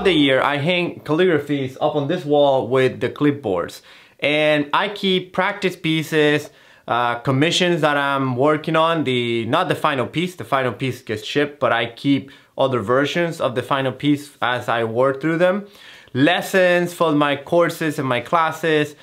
throughout the year, I hang calligraphies up on this wall with the clipboards. And I keep practice pieces, commissions that I'm working on, not the final piece gets shipped, but I keep other versions of the final piece as I work through them. Lessons for my courses and my classes,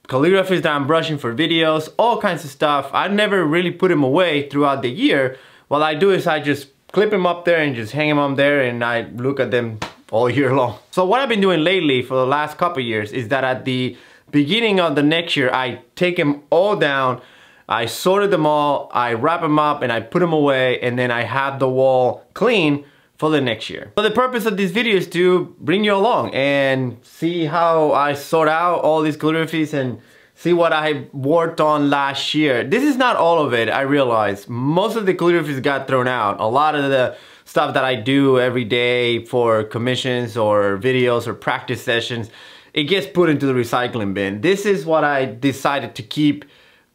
calligraphies that I'm brushing for videos, all kinds of stuff. I never really put them away throughout the year. What I do is I just clip them up there and just hang them up there, and I look at them all year long. So what I've been doing lately for the last couple years is that at the beginning of the next year, I take them all down, I sorted them all, I wrap them up and I put them away, and then I have the wall clean for the next year. So the purpose of this video is to bring you along and see how I sort out all these calligraphies and see what I worked on last year. This is not all of it, I realize. Most of the calligraphies got thrown out. A lot of the stuff that I do every day for commissions or videos or practice sessions, it gets put into the recycling bin. This is what I decided to keep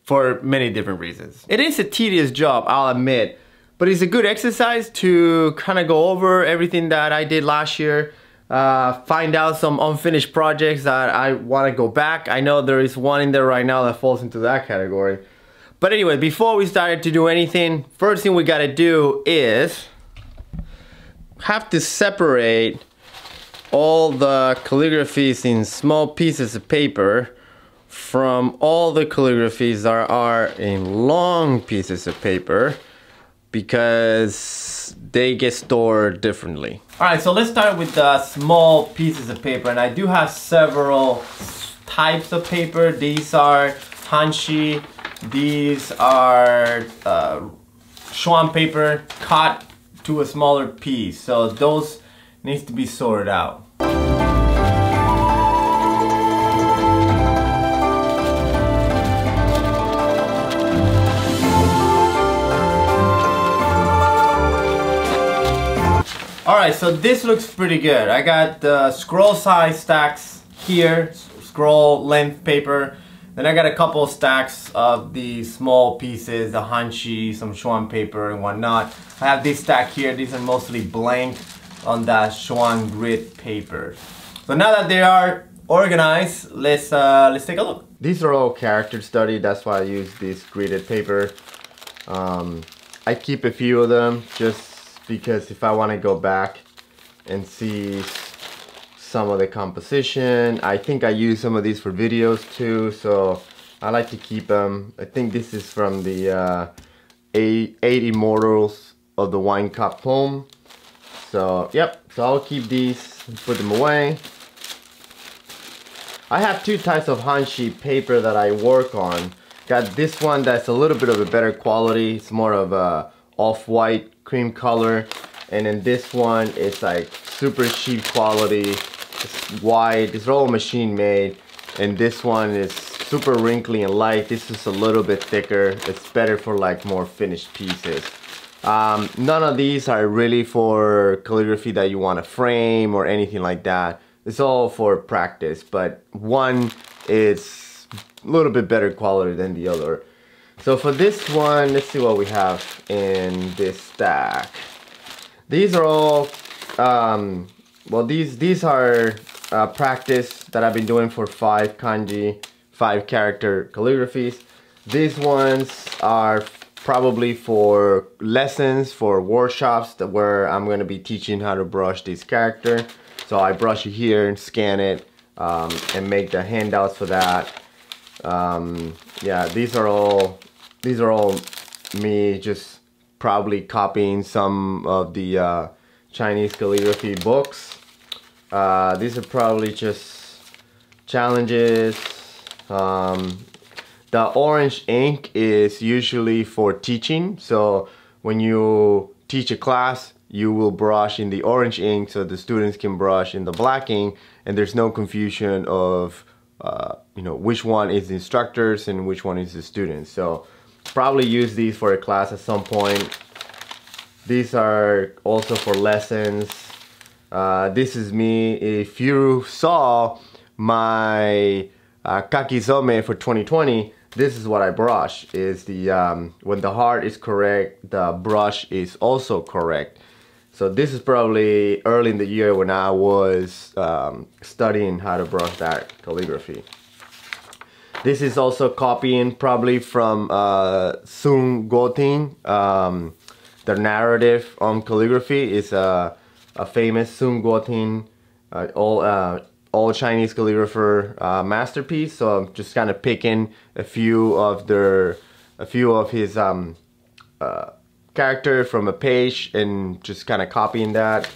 for many different reasons. It is a tedious job, I'll admit, but it's a good exercise to kind of go over everything that I did last year, find out some unfinished projects that I want to go back. I know there is one in there right now that falls into that category. But anyway, before we started to do anything, first thing we gotta do is have to separate all the calligraphies in small pieces of paper from all the calligraphies that are in long pieces of paper, because they get stored differently. Alright, so let's start with the small pieces of paper, and I do have several types of paper. These are hanshi, these are Schwan paper cut to a smaller piece, so those needs to be sorted out. Alright, so this looks pretty good. I got the scroll size stacks here, scroll length paper. Then I got a couple stacks of the small pieces, the hanshi, some Schwan paper and whatnot. I have this stack here. These are mostly blank on that Schwan grid paper. So now that they are organized, let's take a look. These are all character study. That's why I use this gridded paper. I keep a few of them just because if I want to go back and see some of the composition. I think I use some of these for videos too, so I like to keep them. I think this is from the 8 Immortals of the Wine Cup poem. So yep, so I'll keep these and put them away. I have two types of hanshi paper that I work on. Got this one that's a little bit of a better quality. It's more of a off-white cream color, and then this one is like super cheap quality. It's white. It's all machine made, and this one is super wrinkly and light. This is a little bit thicker. It's better for like more finished pieces. None of these are really for calligraphy that you want to frame or anything like that. It's all for practice, but one is a little bit better quality than the other. So for this one, let's see what we have in this stack. These are all, well, these are practice that I've been doing for 5 kanji, 5 character calligraphies. These ones are probably for lessons, for workshops where I'm going to be teaching how to brush this character. So I brush it here and scan it and make the handouts for that. Yeah, these are all me just probably copying some of the Chinese calligraphy books. These are probably just challenges. The orange ink is usually for teaching, so when you teach a class, you will brush in the orange ink so the students can brush in the black ink, and there's no confusion of you know, which one is the instructors and which one is the students. So probably use these for a class at some point. These are also for lessons. This is me. If you saw my kakizome for 2020, this is what I brush. Is the when the heart is correct, the brush is also correct. So this is probably early in the year when I was studying how to brush that calligraphy. This is also copying probably from Sun Gotin. The narrative on calligraphy is a famous Sun Gotin, all Chinese calligrapher masterpiece. So I'm just kind of picking a few of his character from a page and just kind of copying that.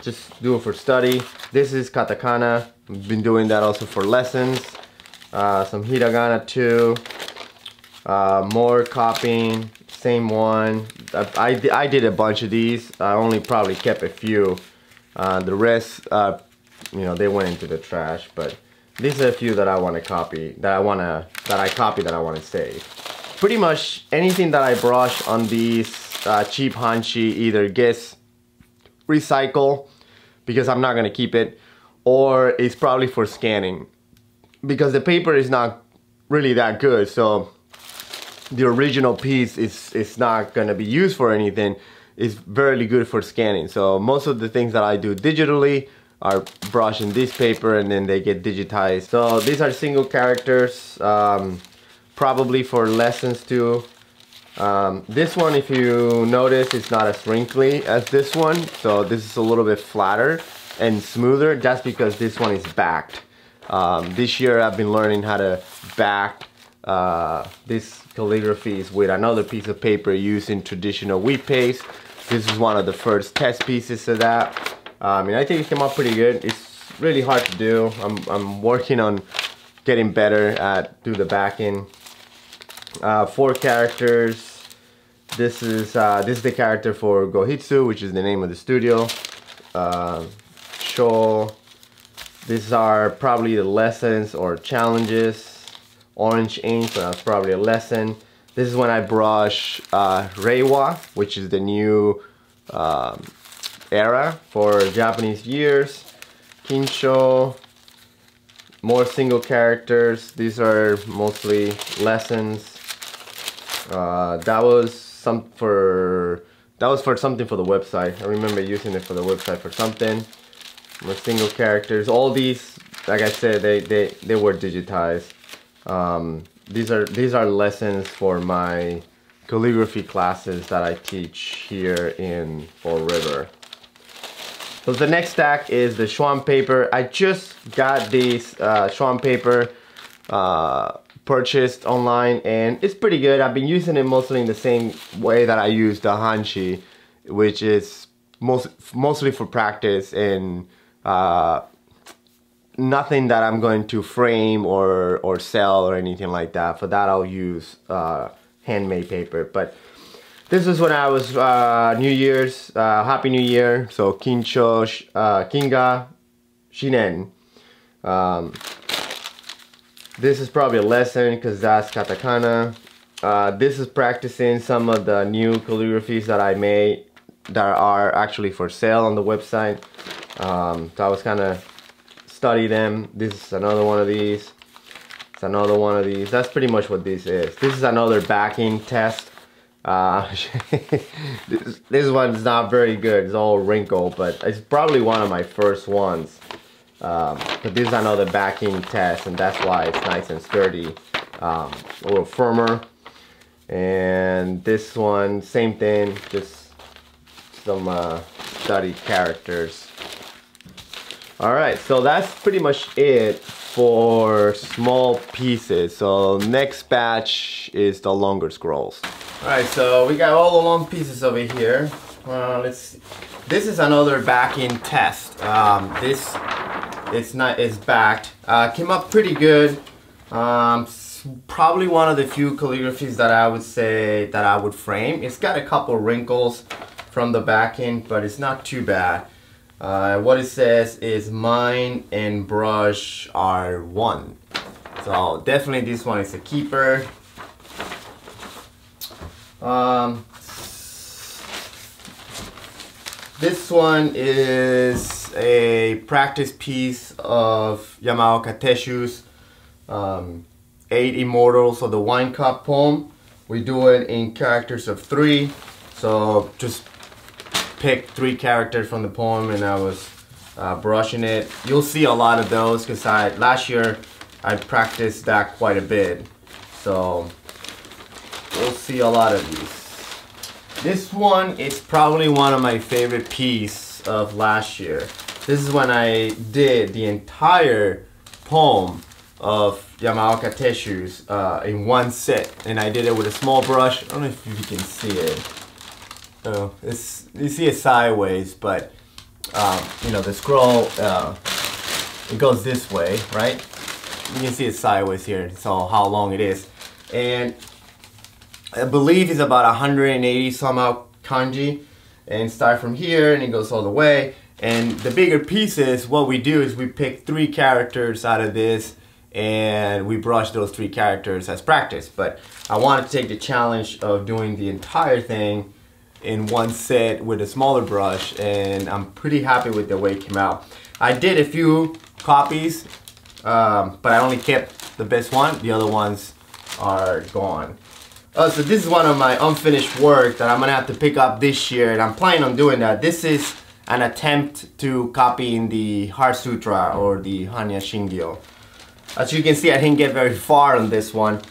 Just do it for study. This is katakana. I've been doing that also for lessons. Some hiragana too. More copying. Same one. I did a bunch of these. I only probably kept a few. The rest, you know, they went into the trash. But these are a few that I want to copy. That I want to save. Pretty much anything that I brush on these cheap hanshi either gets recycled because I'm not gonna keep it, or it's probably for scanning because the paper is not really that good. So the original piece is not gonna be used for anything. It's very good for scanning. So most of the things that I do digitally are brushed in this paper and then they get digitized. So these are single characters, probably for lessons too. This one, if you notice, it's not as wrinkly as this one. So this is a little bit flatter and smoother. That's because this one is backed. This year I've been learning how to back these calligraphies with another piece of paper using traditional wheat paste. This is one of the first test pieces of that. And I think it came out pretty good. It's really hard to do. I'm working on getting better at do the backing. 4 characters. This is the character for Gohitsu, which is the name of the studio. Shodo. These are probably the lessons or challenges. Orange ink, so that's probably a lesson. This is when I brush Reiwa, which is the new era for Japanese years. Kinsho. More single characters. These are mostly lessons. That was something for something for the website. I remember using it for the website for something. More single characters. All these, like I said, they were digitized. These are lessons for my calligraphy classes that I teach here in Fall River. So the next stack is the Schwan paper. I just got this Schwan paper purchased online and it's pretty good. I've been using it mostly in the same way that I use the hanshi, which is mostly for practice and nothing that I'm going to frame or sell or anything like that. For that I'll use handmade paper. But this is when I was New Year's, Happy New Year. So Kincho, Kinga, Shinen. This is probably a lesson because that's katakana. This is practicing some of the new calligraphies that I made that are actually for sale on the website. So I was kind of study them. This is another one of these. It's another one of these. That's pretty much what this is. This is another backing test. This one's not very good. It's all wrinkled, but it's probably one of my first ones. But this is another backing test, and that's why it's nice and sturdy, a little firmer. And this one, same thing, just some studied characters. All right, so that's pretty much it for small pieces. So next batch is the longer scrolls. All right, so we got all the long pieces over here. Let's see. This is another backing test. It's backed. Came up pretty good. Probably one of the few calligraphies that I would say that I would frame. It's got a couple wrinkles from the backing, but it's not too bad. What it says is mine and brush are one. So definitely this one is a keeper. This one is a practice piece of Yamaoka Teshu's 8 Immortals of the Wine Cup poem. We do it in characters of 3. So just picked 3 characters from the poem and I was brushing it. You'll see a lot of those because last year I practiced that quite a bit. So we'll see a lot of these. This one is probably one of my favorite pieces of last year. This is when I did the entire poem of Yamaoka tissues in one set, and I did it with a small brush. I don't know if you can see it. Oh, you see it sideways, but you know, the scroll it goes this way, right? You can see it sideways here, so how long it is. And I believe it's about 180 somehow kanji, and start from here and it goes all the way. And the bigger pieces, what we do is we pick 3 characters out of this and we brush those 3 characters as practice. But I wanted to take the challenge of doing the entire thing in one set with a smaller brush, and I'm pretty happy with the way it came out. I did a few copies, but I only kept the best one. The other ones are gone. So this is one of my unfinished work that I'm gonna have to pick up this year, and I'm planning on doing that. This is an attempt to copy in the Heart Sutra or the Hanya Shingyo. As you can see, I didn't get very far on this one,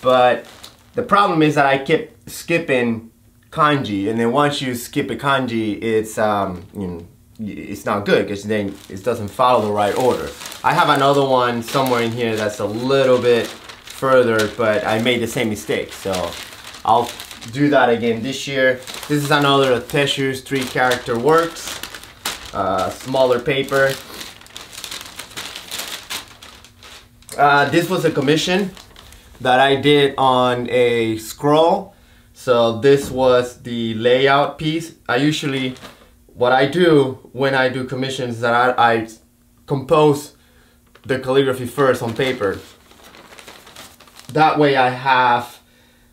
but the problem is that I kept skipping kanji, and then once you skip a kanji, it's you know, it's not good because then it doesn't follow the right order. I have another one somewhere in here that's a little bit further, but I made the same mistake, so I'll do that again this year. This is another Teshu's 3 character works, smaller paper. This was a commission that I did on a scroll. So this was the layout piece. What I do when I do commissions is that I compose the calligraphy first on paper. That way I have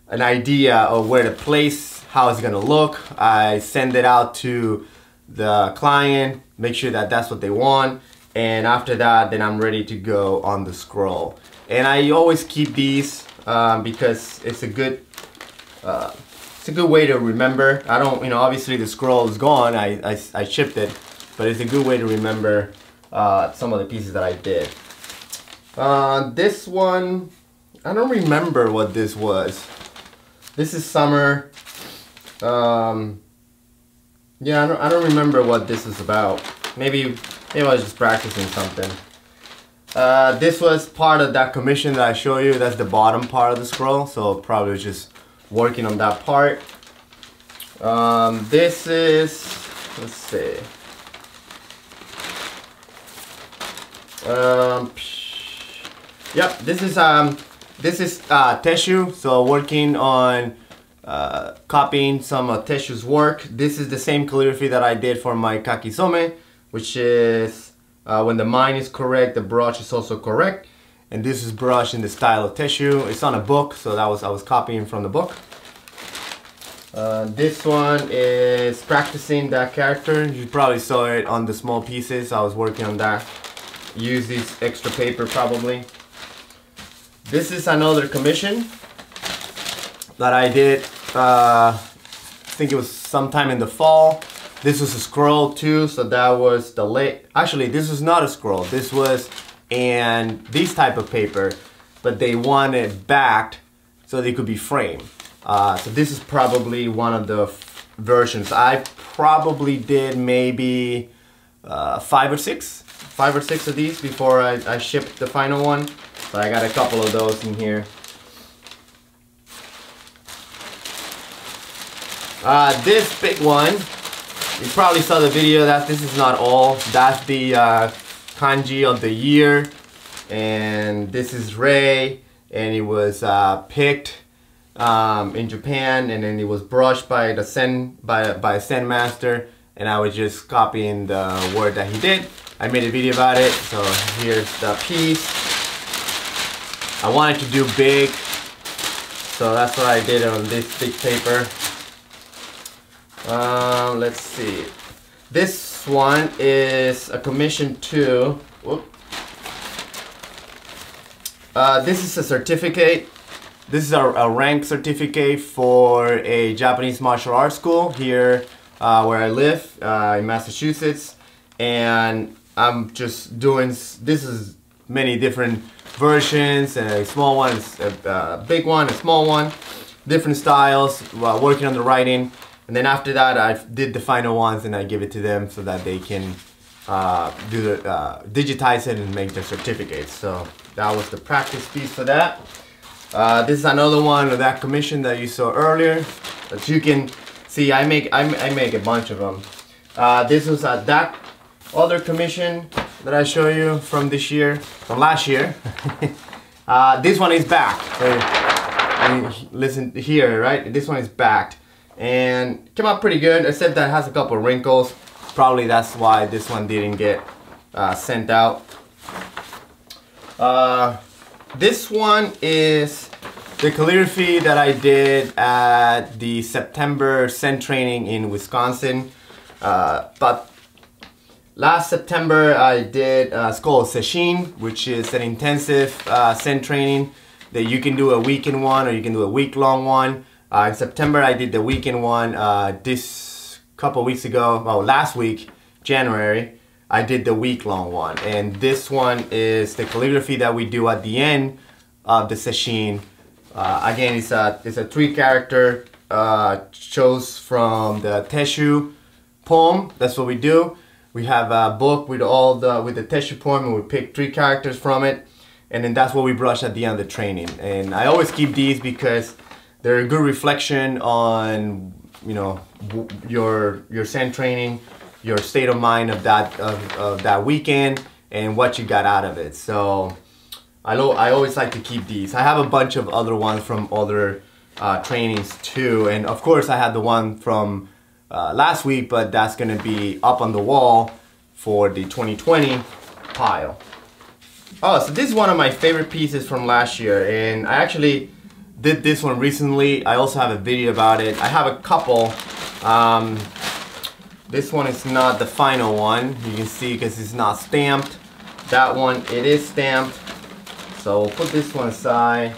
an idea of where to place, how it's gonna look. I send it out to the client, make sure that that's what they want, and after that then I'm ready to go on the scroll. And I always keep these because it's a good way to remember. I don't, you know, obviously the scroll is gone, I shipped it, but it's a good way to remember some of the pieces that I did. This one, I don't remember what this was. This is summer. Yeah, I don't remember what this is about. Maybe I was just practicing something. This was part of that commission that I showed you. That's the bottom part of the scroll, so probably was just working on that part. This is, let's see. Yep, this is Teshu, so working on copying some of Teshu's work. This is the same calligraphy that I did for my kakisome, which is when the mind is correct, the brush is also correct. And this is brushed in the style of Teshu. It's on a book, so I was copying from the book. This one is practicing that character. You probably saw it on the small pieces. I was working on that. Use this extra paper probably. This is another commission that I did, I think it was sometime in the fall. This was a scroll too, so that was the late. Actually, this was not a scroll. This was this type of paper, but they wanted it backed so they could be framed. So this is probably one of the versions. I probably did maybe 5 or 6 of these before I shipped the final one. So I got a couple of those in here. This big one, you probably saw the video. That this is not all. That's the kanji of the year, and this is Rei, and it was picked in Japan, and then it was brushed by the by a Zen master, and I was just copying the work that he did. I made a video about it, so here's the piece. I wanted to do big, so that's what I did on this big paper. Let's see. This one is a commission too. This is a certificate. This is a rank certificate for a Japanese martial arts school here where I live in Massachusetts, and I'm just doing, this is many different versions, a small one, a big one, a small one, different styles, working on the writing. And then after that, I did the final ones and I give it to them so that they can digitize it and make their certificates. So that was the practice piece for that. This is another one of that commission that you saw earlier. As you can see, I make a bunch of them. This was that other commission that I show you from this year, from last year. This one is back. Listen here, right? This one is backed and came out pretty good, except that it has a couple of wrinkles. Probably that's why this one didn't get sent out. This one is the calligraphy that I did at the September St training in Wisconsin. But last September I did it's called Session, which is an intensive St training that you can do a weekend one or you can do a week-long one. In September I did the weekend one. This couple weeks ago, well, last week, January, I did the week-long one. And this one is the calligraphy that we do at the end of the Session. Again, it's a 3-character chose from the Teshu poem. That's what we do. We have a book with all the Teshu poem, and we pick 3 characters from it, and then that's what we brush at the end of the training. And I always keep these because they're a good reflection on, you know, your Zen training, your state of mind of that weekend, and what you got out of it. So I always like to keep these. I have a bunch of other ones from other trainings too, and of course I had the one from last week, but that's gonna be up on the wall for the 2020 pile. Oh, so this is one of my favorite pieces from last year, and I actually did this one recently. I also have a video about it. I have a couple. This one is not the final one. You can see because it's not stamped. That one, it is stamped. So we'll put this one aside.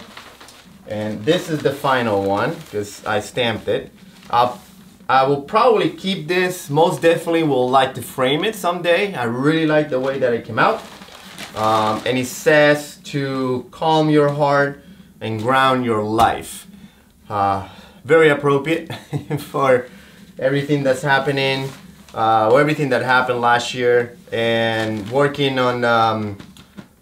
And this is the final one because I stamped it. I will probably keep this. Most definitely will like to frame it someday. I really like the way that it came out. And it says to calm your heart and ground your life. Very appropriate for everything that's happening, or everything that happened last year. And working on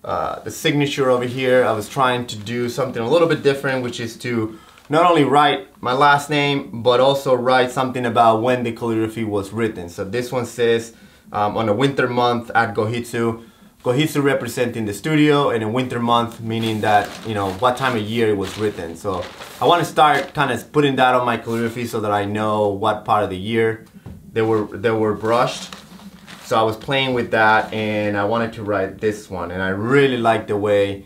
the signature over here, I was trying to do something a little bit different, which is to not only write my last name, but also write something about when the calligraphy was written. So this one says on a winter month at Gohitsu. Gohitsu representing the studio, and a winter month meaning that, you know, what time of year it was written. So I want to start kind of putting that on my calligraphy so that I know what part of the year they were brushed. So I was playing with that, and I wanted to write this one, and I really like the way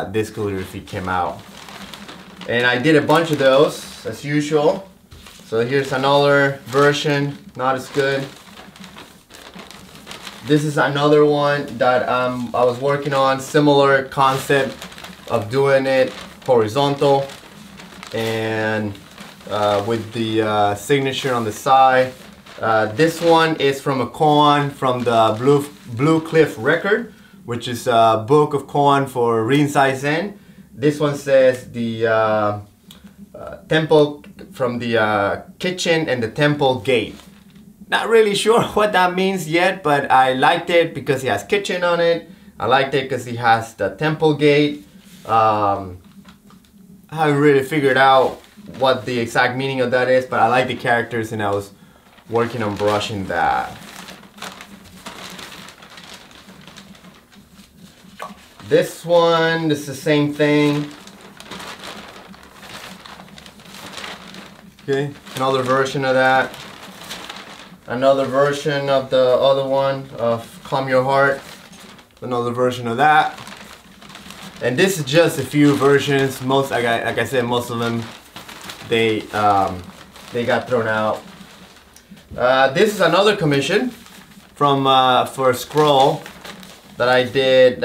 this calligraphy came out. And I did a bunch of those as usual. So here's another version, not as good. This is another one that I was working on, similar concept of doing it horizontal and with the signature on the side. This one is from a koan from the Blue Cliff Record, which is a book of koan for Rinzai Zen. This one says the temple from the kitchen and the temple gate. Not really sure what that means yet, but I liked it because it has kitchen on it. I liked it because it has the temple gate. I haven't really figured out what the exact meaning of that is, but I like the characters, and I was working on brushing that. This one, this is the same thing. Okay, another version of that. Another version of the other one of Calm Your Heart. Another version of that. And this is just a few versions. Most, like I said, most of them they got thrown out. This is another commission from for a scroll that I did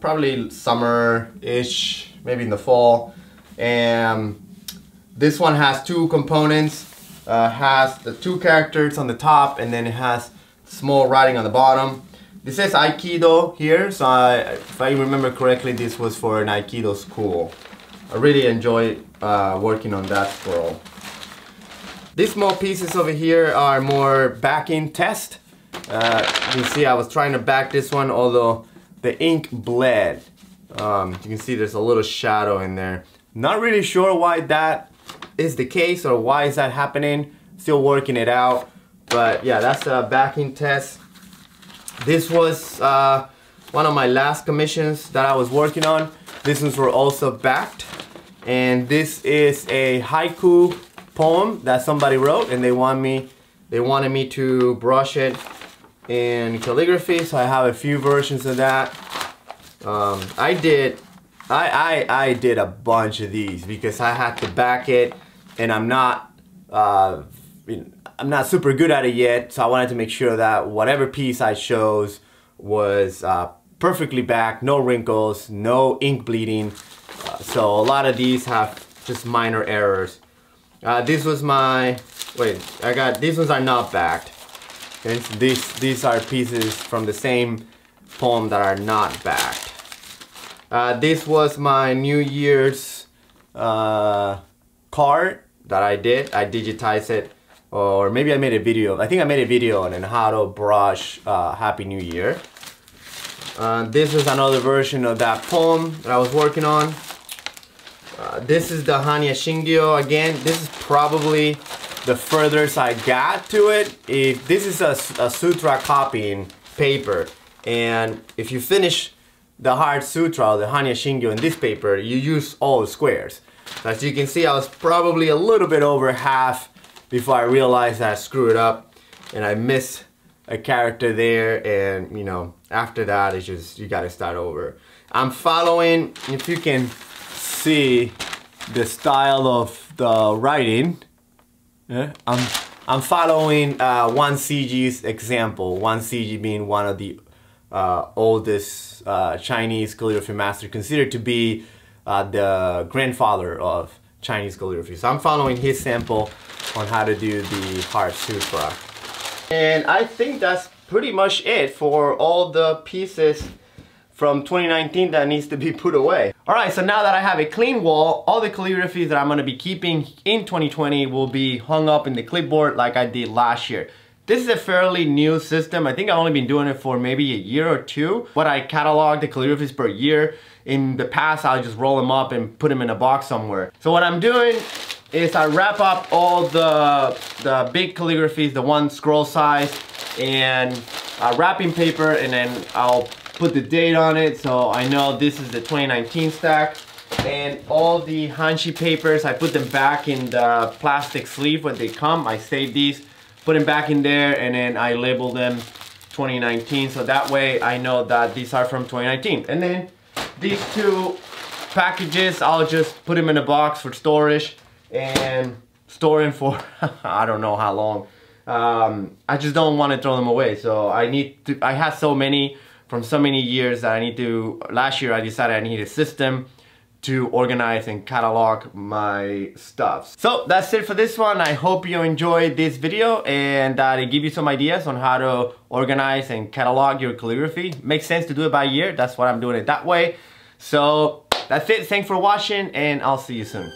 probably summer-ish, maybe in the fall. And this one has 2 components. has the 2 characters on the top, and then it has small writing on the bottom. This says Aikido here, so if I remember correctly, this was for an Aikido school. I really enjoy working on that scroll. These small pieces over here are more backing test. You can see I was trying to back this one, although the ink bled. You can see there's a little shadow in there. Not really sure why that is the case or why is that happening. Still working it out. But yeah, that's a backing test. This was one of my last commissions that I was working on. These ones were also backed. And this is a haiku poem that somebody wrote, and they wanted me to brush it in calligraphy, so I have a few versions of that. I did a bunch of these because I had to back it, and I'm not super good at it yet, so I wanted to make sure that whatever piece I chose was perfectly backed, no wrinkles, no ink bleeding. So a lot of these have just minor errors. This was my, these ones are not backed. Okay, so these are pieces from the same poem that are not backed. This was my New Year's card that I did. I digitized it, or maybe I made a video. I think I made a video on how to brush Happy New Year. This is another version of that poem that I was working on. This is the Hanya Shingyo again. This is probably the furthest I got to it. If this is a sutra copying paper, and if you finish the hard sutra, the Hanya Shingyo in this paper, you use all the squares. As you can see, I was probably a little bit over half before I realized that I screwed up and I missed a character there, and you know, after that it's just, you gotta start over. I'm following, if you can see the style of the writing, I'm following 1CG's example. 1CG being one of the oldest Chinese calligraphy master, considered to be the grandfather of Chinese calligraphy. So I'm following his sample on how to do the Heart Sutra. And I think that's pretty much it for all the pieces from 2019 that needs to be put away. Alright, so now that I have a clean wall, all the calligraphies that I'm going to be keeping in 2020 will be hung up in the clipboard like I did last year. This is a fairly new system. I think I've only been doing it for maybe a year or two, but I catalog the calligraphies per year. In the past, I'll just roll them up and put them in a box somewhere. So what I'm doing is I wrap up all the big calligraphies, the one scroll size, and wrapping paper, and then I'll put the date on it so I know this is the 2019 stack. And all the hanshi papers, I put them back in the plastic sleeve when they come. I save these, put them back in there, and then I label them 2019, so that way I know that these are from 2019. And then these two packages, I'll just put them in a box for storage and store them for I don't know how long. I just don't want to throw them away, so I have so many from so many years that I need to, last year I decided I need a system to organize and catalog my stuff. So that's it for this one. I hope you enjoyed this video and that it give you some ideas on how to organize and catalog your calligraphy. Makes sense to do it by year. That's why I'm doing it that way. So that's it. Thanks for watching, and I'll see you soon.